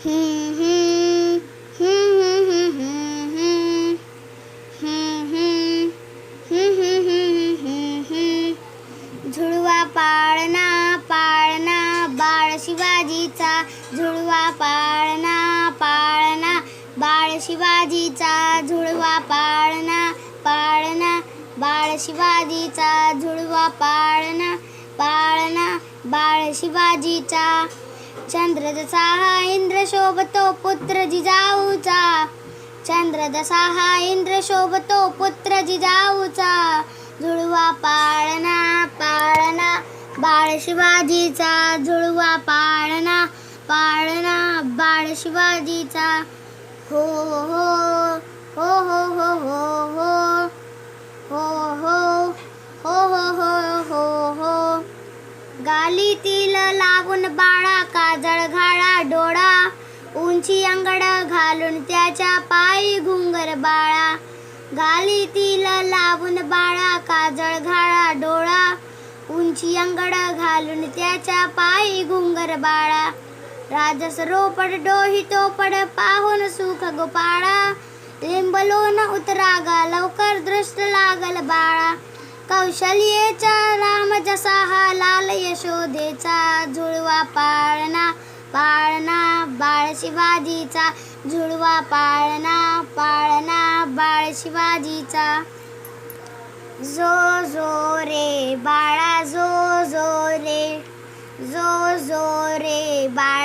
हम्म, हम्म, हम्म, हम्म, हम्म, हम्म, झुळवा पाळणा पाळणा बाळ शिवाजीचा, झुळवा पाळणा पाळणा बाळ शिवाजीचा, झुळवा पाळणा पाळणा बाळ शिवाजीचा, झुळवा पाळणा पाळणा बाळ शिवाजीचा. चंद्र जसा हा इंद्र शोभतो पुत्र जिजाऊचा, चंद्र जसा हा इंद्र शोभतो पुत्र जिजाऊचा, झुळवा पाळणा पाळणा बाळ शिवाजीचा, झुळवा पाळणा पाळणा बाळ शिवाजीचा. हो हो हो हो हो हो हो हो हो हो हो हो हो. गालीतील लावून बाळा काजळ घाळा डोळा, उंची अंगड घालून त्याच्या पायी घुंगर बाळा, गालीतील लावून बाळा काजळ घाळा डोळा, उंची अंगड घालून त्याच्या पायी घुंगर बाळा. राजस रोपड डोही तोपड पाहून सुख गोपाळा, लिंबलोन उतरागा लवकर दृष्ट लागल बाळा. कौशल्येचा राम जसा हा लाल यशोदेचा, झुळवा पाळणा पाळणा बाळ शिवाजीचा, झुळवा पाळणा पाळणा बाळ शिवाजीचा. जो जो रे बाळा जो जो रे, जो जो रे बाळा.